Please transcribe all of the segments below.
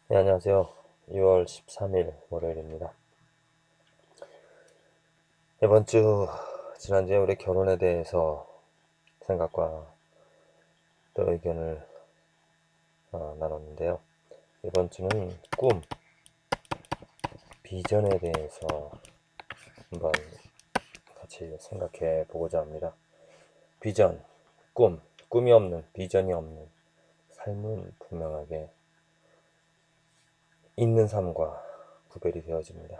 네, 안녕하세요. 6월 13일 월요일입니다. 이번 주, 지난주에 우리 결혼에 대해서 생각과 또 의견을 나눴는데요. 이번 주는 꿈, 비전에 대해서 한번 같이 생각해 보고자 합니다. 비전, 꿈이 없는, 비전이 없는 삶은 분명하게 있는 삶과 구별이 되어집니다.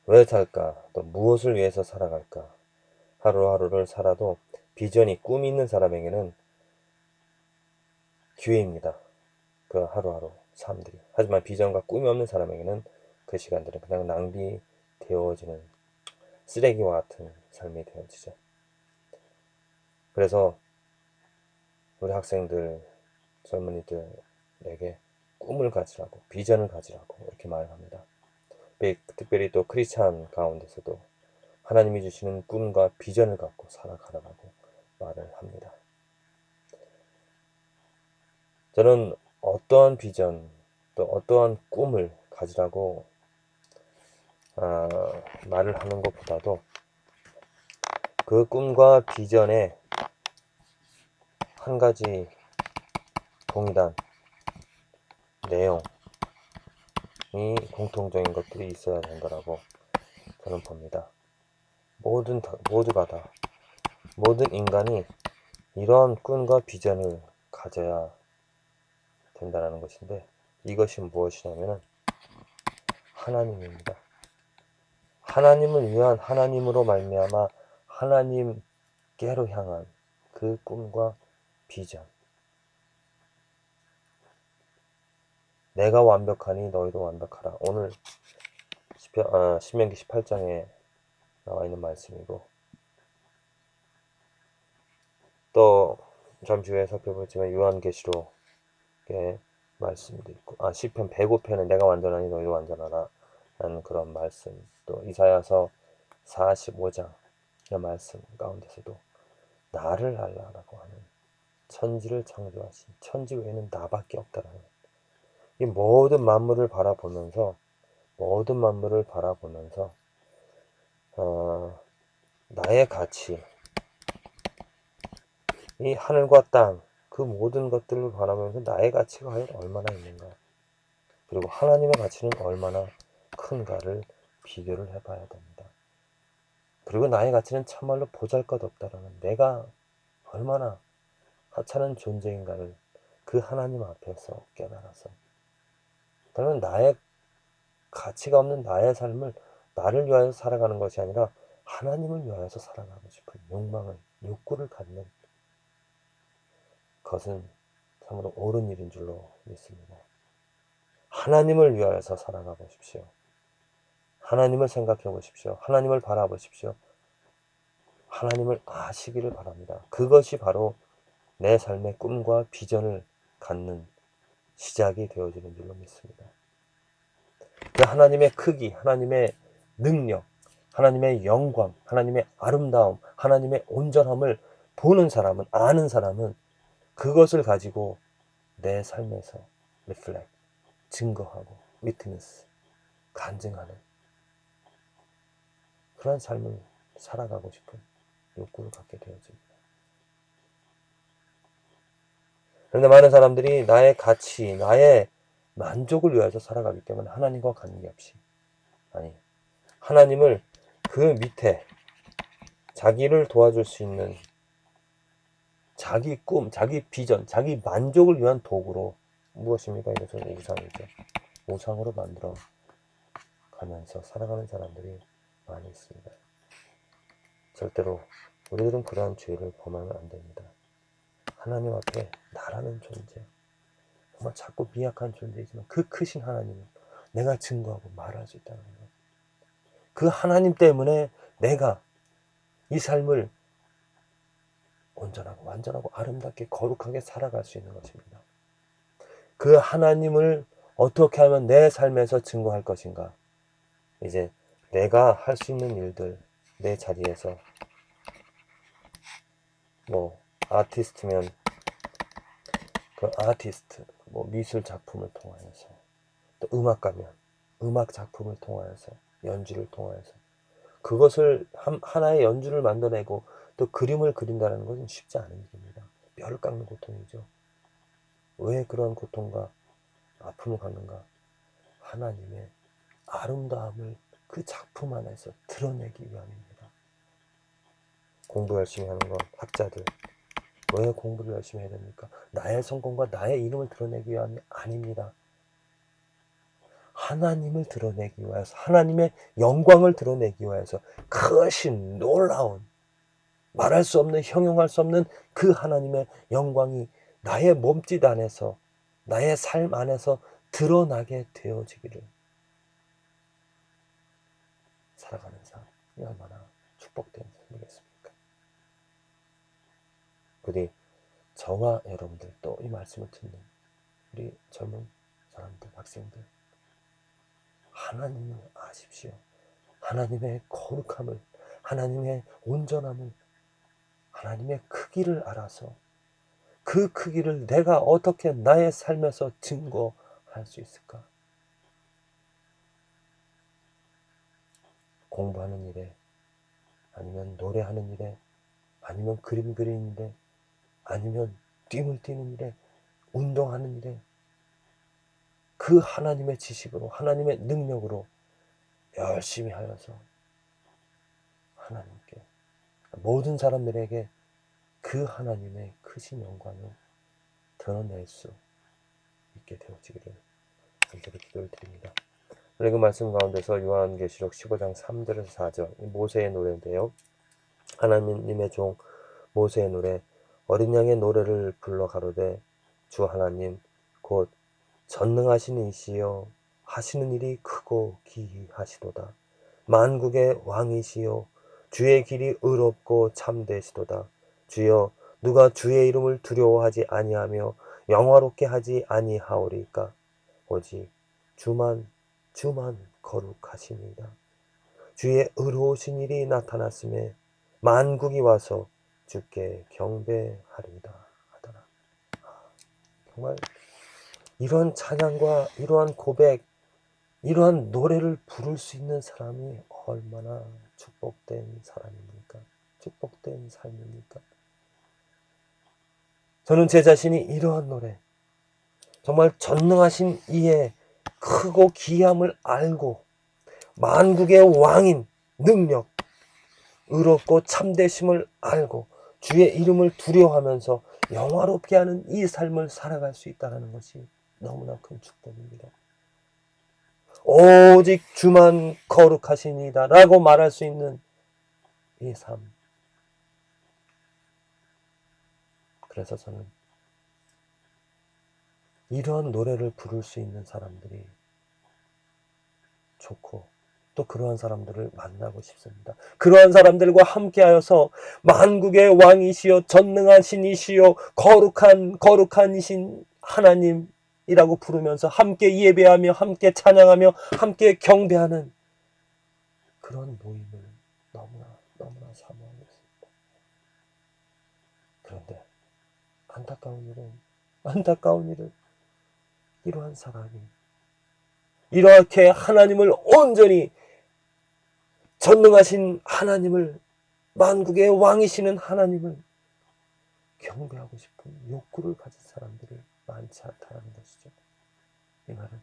왜 살까? 또 무엇을 위해서 살아갈까? 하루하루를 살아도 비전이 꿈이 있는 사람에게는 기회입니다. 그 하루하루 삶들이. 하지만 비전과 꿈이 없는 사람에게는 그 시간들은 그냥 낭비되어지는 쓰레기와 같은 삶이 되어지죠. 그래서 우리 학생들, 젊은이들에게 꿈을 가지라고, 비전을 가지라고 이렇게 말을 합니다. 특별히 또 크리스찬 가운데서도 하나님이 주시는 꿈과 비전을 갖고 살아가라고 말을 합니다. 저는 어떠한 비전, 또 어떠한 꿈을 가지라고 말을 하는 것보다도 그 꿈과 비전에 한 가지 동일한 내용이 공통적인 것들이 있어야 된다라고 저는 봅니다. 모두가 다, 모든 인간이 이러한 꿈과 비전을 가져야 된다는 것인데, 이것이 무엇이냐면 하나님입니다. 하나님을 위한, 하나님으로 말미암아 하나님께로 향한 그 꿈과 비전. 내가 완벽하니 너희도 완벽하라. 오늘 신명기 18장에 나와 있는 말씀이고, 또 잠시 후에 살펴보지만 요한계시록의 말씀도 있고, 시편 105편은 내가 완전하니 너희도 완전하라 라는 그런 말씀, 또 이사야서 45장의 말씀 가운데서도 나를 알라라고 하는, 천지를 창조하신 천지 외에는 나밖에 없다라는, 이 모든 만물을 바라보면서 나의 가치, 이 하늘과 땅, 그 모든 것들을 바라보면서 나의 가치가 과연 얼마나 있는가, 그리고 하나님의 가치는 얼마나 큰가를 비교를 해봐야 됩니다. 그리고 나의 가치는 참말로 보잘것없다라는, 내가 얼마나 하찮은 존재인가를 그 하나님 앞에서 깨달아서, 그러면 나의 가치가 없는 나의 삶을 나를 위하여 살아가는 것이 아니라 하나님을 위하여서 살아가고 싶은 욕구를 갖는 것은 참으로 옳은 일인 줄로 믿습니다. 하나님을 위하여서 살아가 보십시오. 하나님을 생각해 보십시오. 하나님을 바라보십시오. 하나님을 아시기를 바랍니다. 그것이 바로 내 삶의 꿈과 비전을 갖는 시작이 되어지는 줄로 믿습니다. 그 하나님의 크기, 하나님의 능력, 하나님의 영광, 하나님의 아름다움, 하나님의 온전함을 보는 사람은, 아는 사람은 그것을 가지고 내 삶에서 리플렉트, 증거하고 위트니스, 간증하는 그런 삶을 살아가고 싶은 욕구를 갖게 되어집니다. 그런데 많은 사람들이 나의 가치, 나의 만족을 위해서 살아가기 때문에 하나님과 관계없이, 하나님을 그 밑에 자기를 도와줄 수 있는 자기 꿈, 자기 비전, 자기 만족을 위한 도구로, 무엇입니까? 이것은 우상이죠. 우상으로 만들어 가면서 살아가는 사람들이 많이 있습니다. 절대로 우리들은 그러한 죄를 범하면 안 됩니다. 하나님 앞에 나라는 존재, 정말 작고 미약한 존재이지만 그 크신 하나님을 내가 증거하고 말할 수 있다는 것. 그 하나님 때문에 내가 이 삶을 온전하고 완전하고 아름답게 거룩하게 살아갈 수 있는 것입니다. 그 하나님을 어떻게 하면 내 삶에서 증거할 것인가. 이제 내가 할 수 있는 일들, 내 자리에서, 아티스트면 그 아티스트, 뭐 미술 작품을 통하여서, 또 음악가면 음악 작품을 통하여서, 연주를 통하여서 그것을 하나의 연주를 만들어내고 또 그림을 그린다는 것은 쉽지 않은 일입니다. 뼈를 깎는 고통이죠. 왜 그런 고통과 아픔을 갖는가? 하나님의 아름다움을 그 작품 안에서 드러내기 위함입니다. 공부 열심히 하는 건 학자들, 왜 공부를 열심히 해야 됩니까? 나의 성공과 나의 이름을 드러내기 위함이 아닙니다. 하나님을 드러내기 위해서, 하나님의 영광을 드러내기 위해서, 크신 놀라운, 말할 수 없는, 형용할 수 없는 그 하나님의 영광이 나의 몸짓 안에서, 나의 삶 안에서 드러나게 되어지기를 살아가는 삶이 얼마나 축복된 삶이겠습니까? 부디 저와 여러분들, 또 이 말씀을 듣는 우리 젊은 사람들, 학생들, 하나님을 아십시오. 하나님의 거룩함을, 하나님의 온전함을, 하나님의 크기를 알아서 그 크기를 내가 어떻게 나의 삶에서 증거할 수 있을까? 공부하는 일에, 아니면 노래하는 일에, 아니면 그림 그리는 일에, 아니면 뛰물 뛰는 일에, 운동하는 일에, 그 하나님의 지식으로, 하나님의 능력으로 열심히 하여서 하나님께, 모든 사람들에게 그 하나님의 크신 영광을 드러낼 수 있게 되어지기를 간절히 기도를 드립니다. 그 말씀 가운데서 요한계시록 15장 3절에서 4절, 모세의 노래인데요. 하나님의 종 모세의 노래, 어린 양의 노래를 불러 가로되 주 하나님 곧 전능하신 이시여 하시는 일이 크고 기이하시도다. 만국의 왕이시여 주의 길이 의롭고 참되시도다. 주여 누가 주의 이름을 두려워하지 아니하며 영화롭게 하지 아니하오리까? 오직 주만 거룩하시니이다. 주의 의로우신 일이 나타났음에 만국이 와서 주께 경배하리이다 하더라. 정말 이러한 찬양과 이러한 고백, 이러한 노래를 부를 수 있는 사람이 얼마나 축복된 사람입니까? 축복된 삶입니까? 저는 제 자신이 이러한 노래, 정말 전능하신 이의 크고 기이함을 알고 만국의 왕인 능력, 의롭고 참되심을 알고 주의 이름을 두려워하면서 영화롭게 하는 이 삶을 살아갈 수 있다는 것이 너무나 큰 축복입니다. 오직 주만 거룩하시니다 라고 말할 수 있는 이 삶. 그래서 저는 이러한 노래를 부를 수 있는 사람들이 좋고, 또 그러한 사람들을 만나고 싶습니다. 그러한 사람들과 함께하여서 만국의 왕이시여 전능하신 이시여 거룩한 이신 하나님이라고 부르면서 함께 예배하며 함께 찬양하며 함께 경배하는 그런 모임을 너무나 사모하고 있습니다. 그런데 안타까운 일은 이러한 사람이 이렇게 하나님을 온전히 전능하신 하나님을, 만국의 왕이시는 하나님을 경배하고 싶은 욕구를 가진 사람들이 많지 않다는 것이죠. 이 말은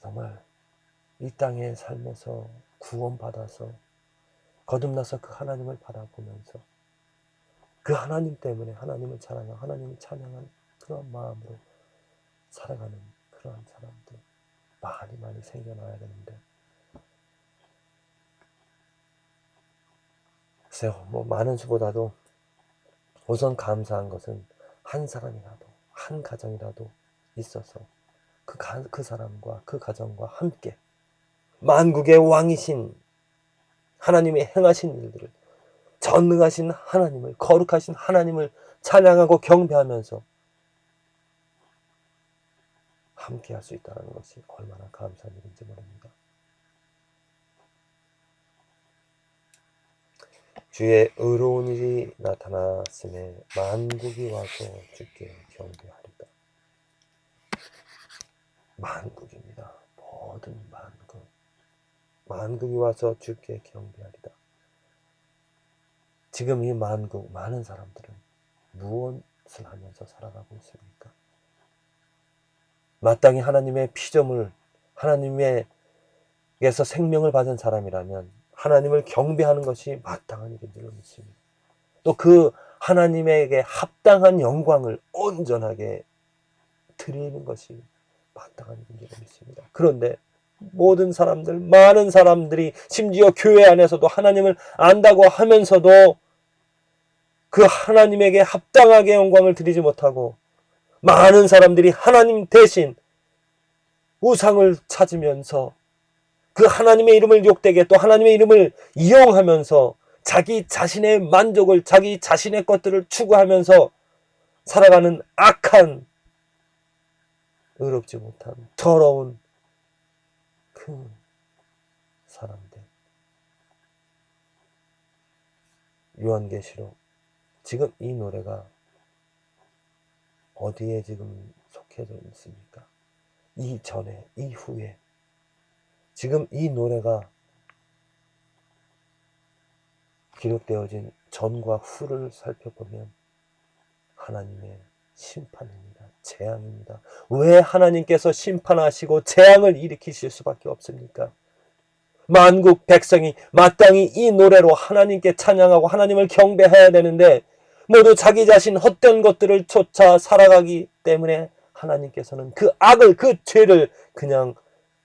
정말 이 땅의 삶에서 구원받아서 거듭나서 그 하나님을 바라보면서 그 하나님 때문에 하나님을 찬양하고 하나님을 찬양하는 그런 마음으로 살아가는 그러한 사람들 많이 생겨나야 되는데, 글쎄요, 많은 수보다도 우선 감사한 것은 한 사람이라도, 한 가정이라도 있어서 그 사람과 그 가정과 함께 만국의 왕이신 하나님이 행하신 일들을, 전능하신 하나님을, 거룩하신 하나님을 찬양하고 경배하면서 함께 할 수 있다는 것이 얼마나 감사한 일인지 모릅니다. 주의 의로운 일이 나타났음에 만국이 와서 주께 경배하리다. 만국입니다. 모든 만국. 만국이 와서 주께 경배하리다. 지금 이 만국 많은 사람들은 무엇을 하면서 살아가고 있습니까? 마땅히 하나님의 피조물, 하나님에게서 생명을 받은 사람이라면 하나님을 경배하는 것이 마땅한 일인 줄로 믿습니다. 또 그 하나님에게 합당한 영광을 온전하게 드리는 것이 마땅한 일인 줄로 믿습니다. 그런데 모든 사람들, 많은 사람들이 심지어 교회 안에서도 하나님을 안다고 하면서도 그 하나님에게 합당하게 영광을 드리지 못하고 많은 사람들이 하나님 대신 우상을 찾으면서 그 하나님의 이름을 욕되게 또 하나님의 이름을 이용하면서 자기 자신의 만족을 자기 자신의 것들을 추구하면서 살아가는 악한 의롭지 못한 더러운 그 사람들. 요한계시록 지금 이 노래가 어디에 지금 속해져 있습니까? 이전에, 이후에 지금 이 노래가 기록되어진 전과 후를 살펴보면 하나님의 심판입니다. 재앙입니다. 왜 하나님께서 심판하시고 재앙을 일으키실 수밖에 없습니까? 만국 백성이 마땅히 이 노래로 하나님께 찬양하고 하나님을 경배해야 되는데 모두 자기 자신 헛된 것들을 쫓아 살아가기 때문에 하나님께서는 그 악을, 그 죄를 그냥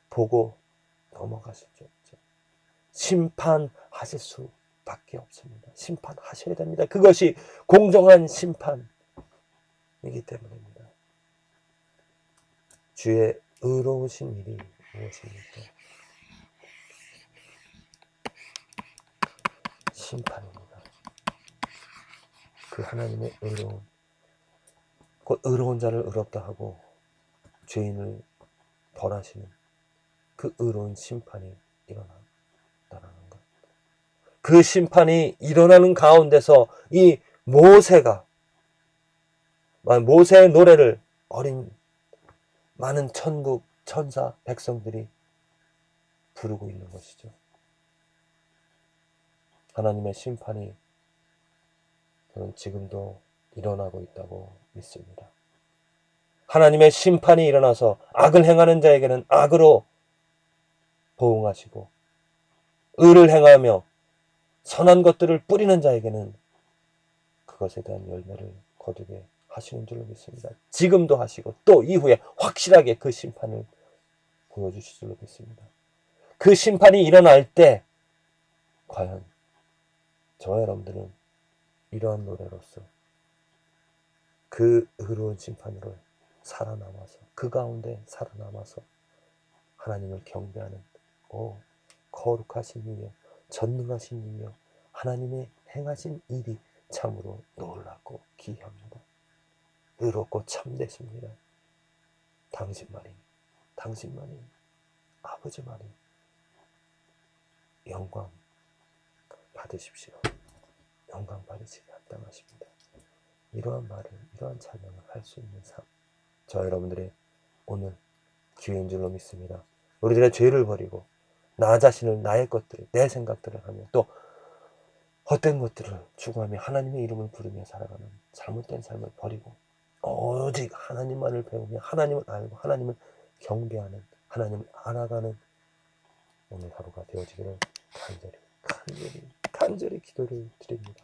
보고 넘어가시죠. 심판하실 수밖에 없습니다. 심판하셔야 됩니다. 그것이 공정한 심판이기 때문입니다. 주의 의로우신 일이 무엇입니까? 심판입니다. 그 하나님의 의로운, 그 의로운 자를 의롭다 하고 죄인을 벌하시는 그 의로운 심판이 일어난다는 것. 그 심판이 일어나는 가운데서 이 모세의 노래를 어린 많은 천국 천사 백성들이 부르고 있는 것이죠. 하나님의 심판이 저는 지금도 일어나고 있다고 믿습니다. 하나님의 심판이 일어나서 악을 행하는 자에게는 악으로 보응하시고 의를 행하며 선한 것들을 뿌리는 자에게는 그것에 대한 열매를 거두게 하시는 줄로 믿습니다. 지금도 하시고 또 이후에 확실하게 그 심판을 보여주실 줄로 믿습니다. 그 심판이 일어날 때 과연 저와 여러분들은 이러한 노래로서 그 의로운 심판으로 살아남아서 그 가운데 살아남아서 하나님을 경배하는 거룩하신 이며 전능하신 이며 하나님의 행하신 일이 참으로 놀랍고 기이합니다. 의롭고 참되십니다. 당신만이 아버지만이 영광 받으십시오. 영광 받으시기 합당하십니다. 이러한 말을, 이러한 찬양을 할 수 있는 삶, 저 여러분들의 오늘 기회인 줄로 믿습니다. 우리들의 죄를 버리고 나 자신을, 나의 것들을, 내 생각들을 하며 또 헛된 것들을 추구하며 하나님의 이름을 부르며 살아가는 잘못된 삶을 버리고 오직 하나님만을 배우며 하나님을 알고 하나님을 경배하는, 하나님을 알아가는 오늘 하루가 되어지기를 간절히 기도를 드립니다.